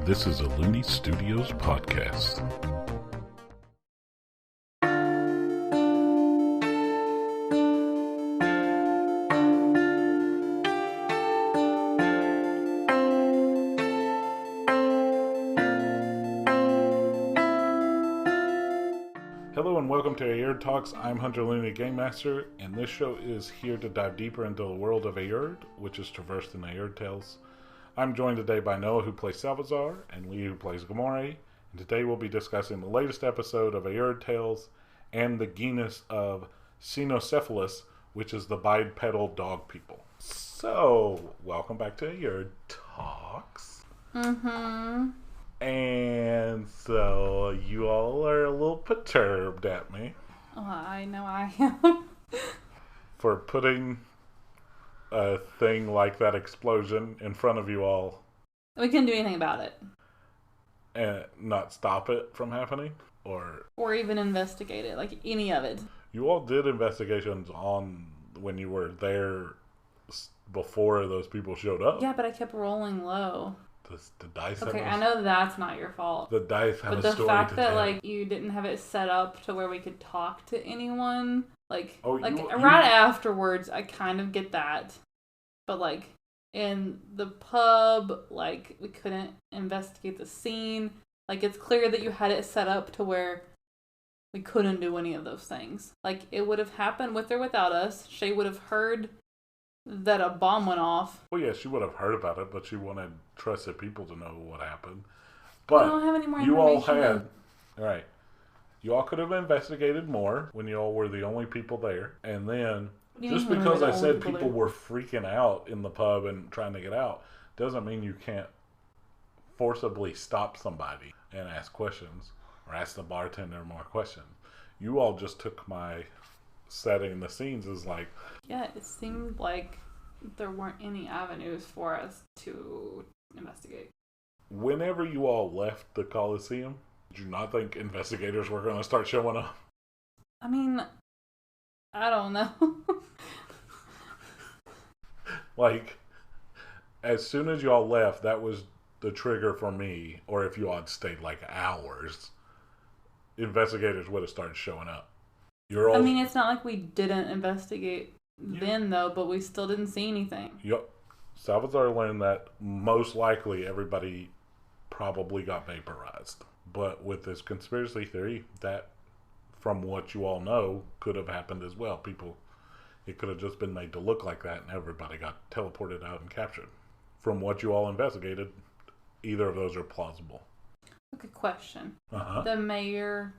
This is a Looney Studios podcast. Hello and welcome to Aerde Talks. I'm Hunter Looney, Game Master, and this show is here to dive deeper into the world of Aerde, which is traversed in the Aerde Tales. I'm joined today by Noah, who plays Salvazar, and Leah, who plays Gamore, and today we'll be discussing the latest episode of Aerde Tales and the genus of Cynocephalus, which is the bipedal dog people. So, welcome back to Aerde Talks. And so, you all are a little perturbed at me. Oh, I know I am. For putting a thing like that explosion in front of you all. We couldn't do anything about it. And not stop it from happening? Or even investigate it, like any of it. You all did investigations on when you were there before those people showed up. Yeah, but I kept rolling low. The dice Okay, I know that's not your fault. The dice have a story to tell. But the fact that, like, you didn't have it set up to where we could talk to anyone, right afterwards, I kind of get that. But, like, in the pub, like, we couldn't investigate the scene. Like, it's clear that you had it set up to where we couldn't do any of those things. Like, it would have happened with or without us. Shay would have heard that a bomb went off. Well, yeah, she would have heard about it, but she wanted trusted people to know what happened. But we don't have any more you information. all had, right, you all could have investigated more when you all were the only people there. And then, just because I said people were freaking out in the pub and trying to get out, doesn't mean you can't forcibly stop somebody and ask questions, or ask the bartender more questions. You all just took my setting the scenes as like... Yeah, it seemed like there weren't any avenues for us to investigate. Whenever you all left the Coliseum, did you not think investigators were going to start showing up? I mean, I don't know. Like, as soon as you all left, that was the trigger for me, or if you all had stayed like hours, investigators would have started showing up. I mean, it's not like we didn't investigate then, though, but we still didn't see anything. Yep. Salvazar learned that most likely everybody probably got vaporized. But with this conspiracy theory, that, from what you all know, could have happened as well. It could have just been made to look like that, and everybody got teleported out and captured. From what you all investigated, either of those are plausible. Okay, question. Uh-huh. The mayor...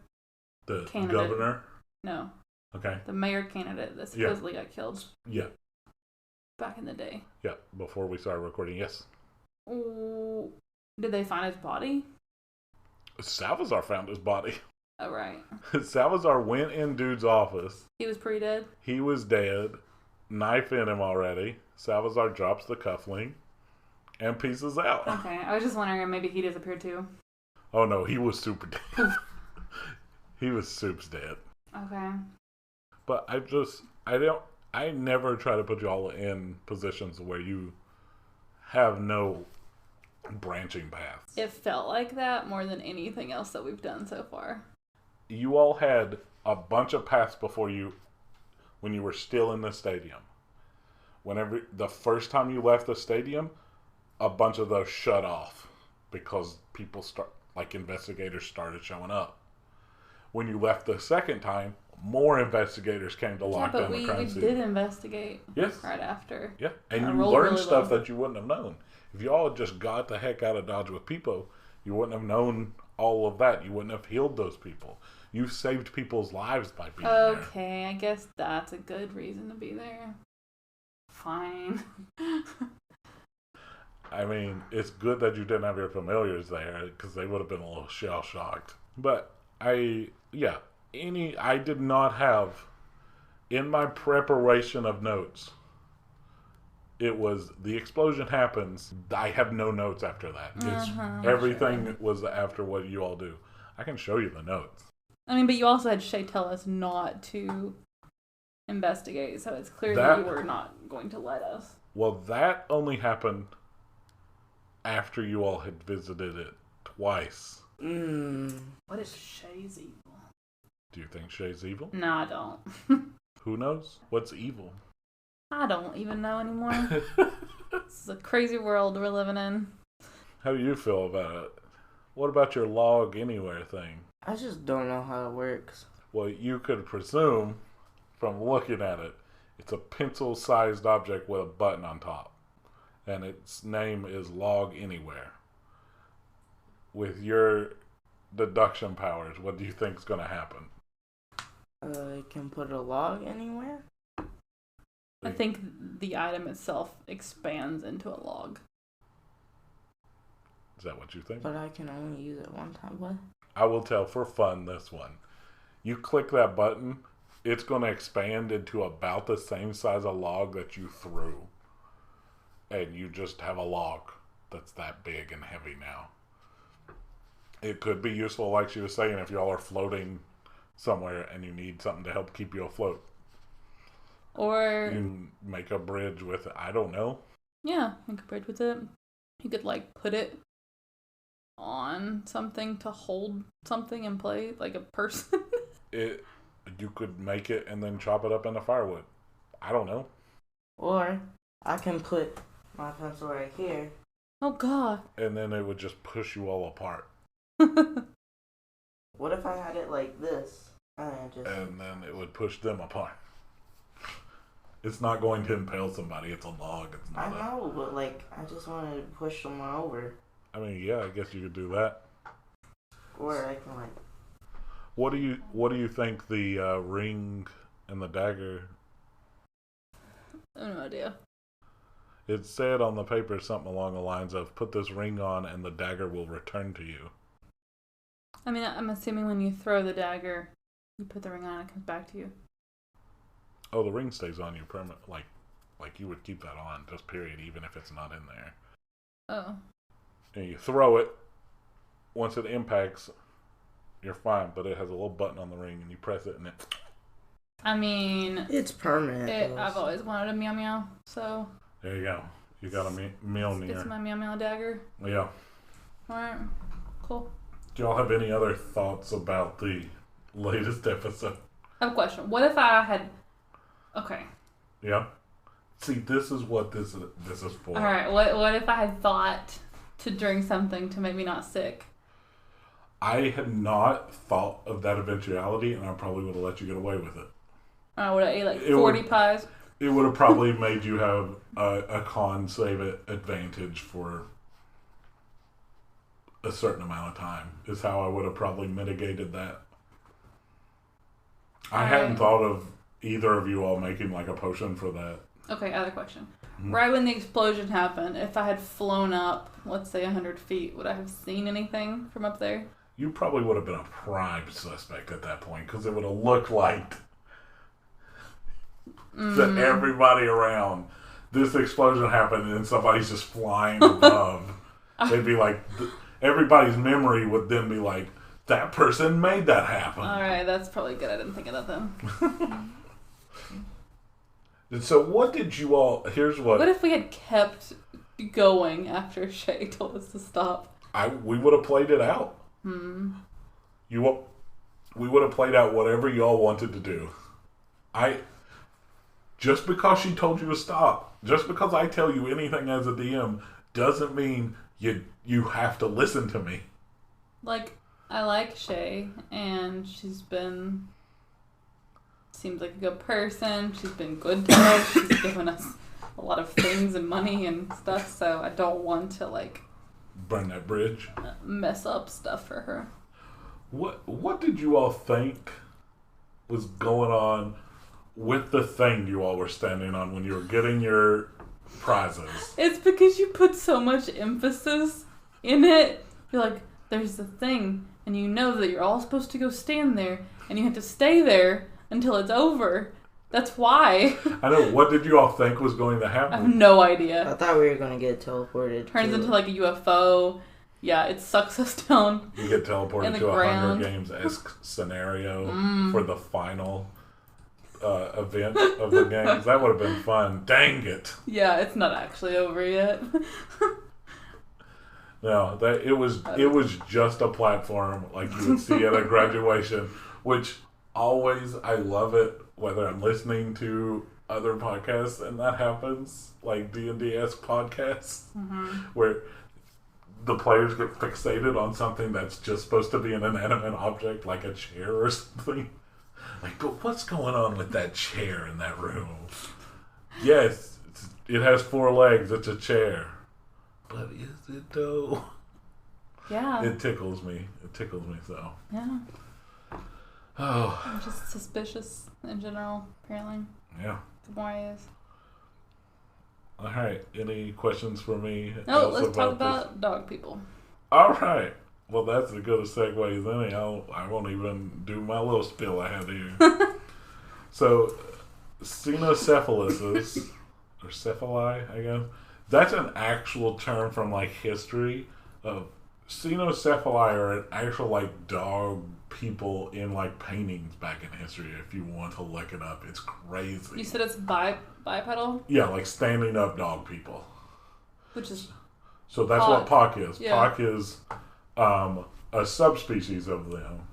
The candidate. Governor? No. Okay. The mayor candidate that supposedly got killed. Yeah. Back in the day. Yeah, before we started recording, yes. Oh, did they find his body? Salvazar found his body. Oh, right. Salvazar went in dude's office. He was pretty dead? He was dead. Knife in him already. Salvazar drops the cufflink and pieces out. Okay, I was just wondering if maybe he disappeared too. Oh no, he was super dead. He was soups dead. Okay. But I never try to put you all in positions where you have no branching paths. It felt like that more than anything else that we've done so far. You all had a bunch of paths before you, when you were still in the stadium. Whenever the first time you left the stadium, a bunch of those shut off because investigators started showing up. When you left the second time, more investigators came to lock down the crime scene. We did investigate. Yes. Right after. Yeah, and you learned stuff that you wouldn't have known. If you all had just got the heck out of Dodge with people, you wouldn't have known all of that. You wouldn't have healed those people. You saved people's lives by being there. Okay, I guess that's a good reason to be there. Fine. I mean, it's good that you didn't have your familiars there, because they would have been a little shell-shocked. But I did not have, in my preparation of notes, it was, the explosion happens, I have no notes after that. Everything was after what you all do. I can show you the notes. I mean, but you also had Shay tell us not to investigate, so it's clear that you were not going to let us. Well, that only happened after you all had visited it twice. What if Shay's evil? Do you think Shay's evil? No, I don't. Who knows? What's evil? I don't even know anymore. This is a crazy world we're living in. How do you feel about it? What about your log anywhere thing? I just don't know how it works. Well, you could presume from looking at it, it's a pencil-sized object with a button on top. And its name is Log Anywhere. With your deduction powers, what do you think is going to happen? I can put a log anywhere? I think the item itself expands into a log. Is that what you think? But I can only use it one time. What? I will tell for fun this one. You click that button, it's going to expand into about the same size of log that you threw. And you just have a log that's that big and heavy now. It could be useful, like she was saying, if y'all are floating somewhere and you need something to help keep you afloat. Or you can make a bridge with it. I don't know. Yeah, make a bridge with it. You could put it on something to hold something in place, like a person. You could make it and then chop it up into firewood. I don't know. Or I can put my pencil right here. Oh God. And then it would just push you all apart. What if I had it like this? And then it would push them apart. It's not going to impale somebody. It's a log. It's not. I know, but I just wanted to push someone over. I mean, yeah, I guess you could do that. Or I can What do you think the ring and the dagger? I have no idea. It said on the paper something along the lines of, put this ring on and the dagger will return to you. I mean, I'm assuming when you throw the dagger, you put the ring on and it comes back to you. Oh, the ring stays on you permanent. Like you would keep that on, just period, even if it's not in there. Oh. And you throw it. Once it impacts, you're fine, but it has a little button on the ring and you press it and it... I mean... It's permanent. I've always wanted a meow meow, so... There you go. You got a Mjolnir. It's my meow meow dagger. Yeah. Alright. Cool. Do y'all have any other thoughts about the latest episode? I have a question. What if I had... Okay. Yeah. See, this is what this is for. Alright, what if I had thought to drink something to make me not sick? I had not thought of that eventuality, and I probably would have let you get away with it. I would have ate 40 pies. It would have probably made you have a con save it advantage for a certain amount of time, is how I would have probably mitigated that. I hadn't thought of either of you all making a potion for that. Okay, other question. Mm-hmm. Right when the explosion happened, if I had flown up, let's say 100 feet, would I have seen anything from up there? You probably would have been a prime suspect at that point, because it would have looked like to everybody around, this explosion happened and then somebody's just flying above. They'd be like, everybody's memory would then be like, that person made that happen. Alright, that's probably good. I didn't think of that then. And so what did you all... Here's what... What if we had kept going after Shay told us to stop? We would have played it out. We would have played out whatever y'all wanted to do. Just because she told you to stop, just because I tell you anything as a DM, doesn't mean you have to listen to me. I like Shay, and she's been... Seems like a good person. She's been good to us. She's given us a lot of things and money and stuff, so I don't want to, burn that bridge. Mess up stuff for her. What did you all think was going on with the thing you all were standing on when you were getting your prizes? It's because you put so much emphasis in it. You're like, there's the thing, and you know that you're all supposed to go stand there, and you have to stay there until it's over. That's why. I know. What did you all think was going to happen? I have no idea. I thought we were going to get teleported. Turns into a UFO. Yeah, it sucks us down. You get teleported to ground. a Hunger Games-esque scenario for the final event of the games. That would have been fun. Dang it. Yeah, it's not actually over yet. No, that it was just a platform like you would see at a graduation, which always I love it whether I'm listening to other podcasts and that happens, like D&D-esque podcasts, where the players get fixated on something that's just supposed to be an inanimate object, like a chair or something. Like, but what's going on with that chair in that room? Yes, it has 4 legs. It's a chair. But is it though? Yeah. It tickles me. So. Yeah. Oh. I'm just suspicious in general, apparently. Yeah. The more I is. All right. Any questions for me? No, let's talk about dog people. All right. Well, that's as good a segue as any. I won't even do my little spiel I had here. So, Cynocephalus, or cephali, I guess, that's an actual term from, like, history of Cynocephali are an actual, like, dog people in, like, paintings back in history, if you want to look it up. It's crazy. You said it's bipedal? Yeah, like standing up dog people. Which is... So that's what Pak is. Yeah. Pak is a subspecies of them,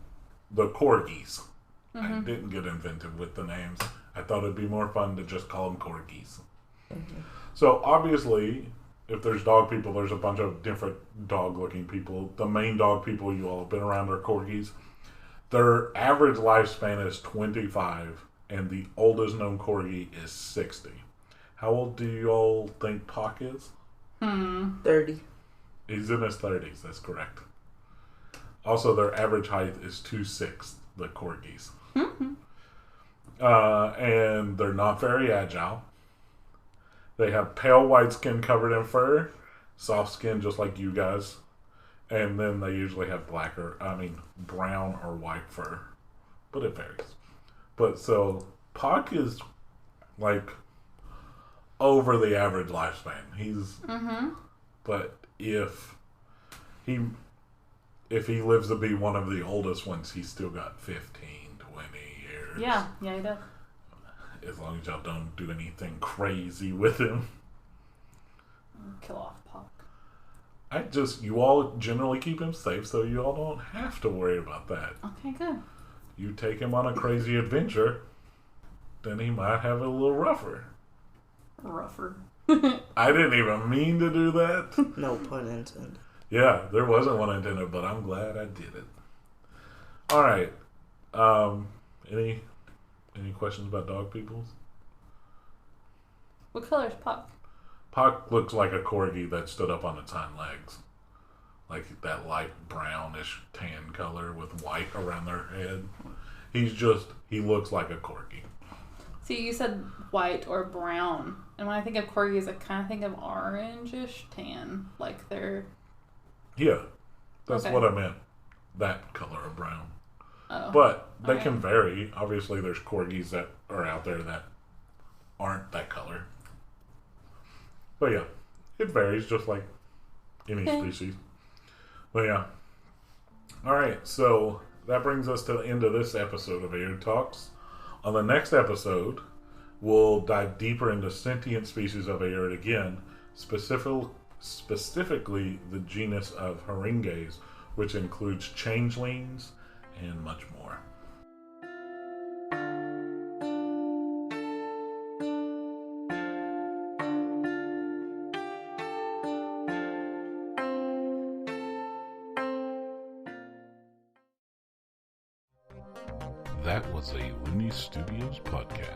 the corgis. I didn't get inventive with the names. I thought it'd be more fun to just call them corgis. So obviously, if there's dog people, there's a bunch of different dog-looking people. The main dog people you all have been around are corgis. Their average lifespan is 25, and the oldest known corgi is 60. How old do you all think Pak is? 30. He's in his 30s, that's correct. Also, their average height is 2'6", the corgis. And they're not very agile. They have pale white skin covered in fur, soft skin just like you guys, and then they usually have brown or white fur, but it varies. But so Pak is like over the average lifespan. He's, but if he lives to be one of the oldest ones, he's still got 15, 20 years. Yeah, he does. As long as y'all don't do anything crazy with him. Kill off Pak. You all generally keep him safe, so you all don't have to worry about that. Okay, good. You take him on a crazy adventure, then he might have it a little rougher. Rougher. I didn't even mean to do that. No pun intended. Yeah, there wasn't one intended, but I'm glad I did it. All right. Any questions about dog peoples? What color is Pak? Pak looks like a corgi that stood up on its hind legs. Like that light brownish tan color with white around their head. He looks like a corgi. See, you said white or brown. And when I think of corgis, I kind of think of orangish tan. Like they're... Yeah, that's what I meant. That color of brown. Oh. But they can vary. Obviously, there's corgis that are out there that aren't that color. But yeah, it varies just like any species. But yeah. Alright, so that brings us to the end of this episode of Aerde Talks. On the next episode, we'll dive deeper into sentient species of Aerde again, specifically the genus of Haringes, which includes changelings and much more. That was a Looney Studios podcast.